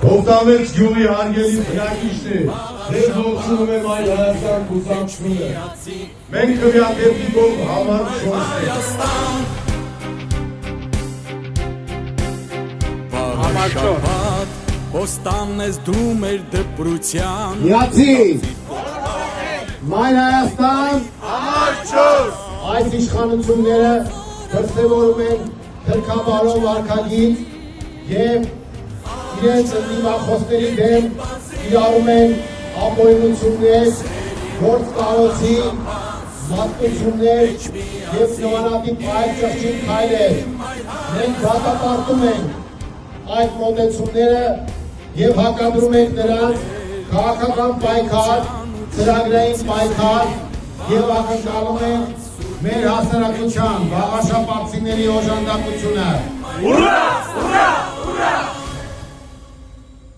Հովտավեց գյուղի հարգելի բնակիչներ, ձեզ ողջունում եմ այլ Հայաստան կուսակցությունը։ Մենք քվեաթերթիկով համար 4-ն ենք։ Ոստանն ես դու մեր դպրության Միացի, Մայր Հայաստան, Համար 4 այս իշխանությունները դրսևորում են թրքաբարով վարքագիծ և իրենց դիմախոսների դեմ իրարում են ապօրինություններ, գործկարոցի, մատուցումներ և նմանատիպ այլ ճղճիկ քայլեր։ Մենք դատապարտում ենք այդ մոտեցումները և հակադրում ենք նրանց քաղաքական պայքար, ծրագրային պայքար և ակնկալում ենք մեր հասարակության վաղաշապատցիների օժանդակությունը։ Ուրա! Ուրա!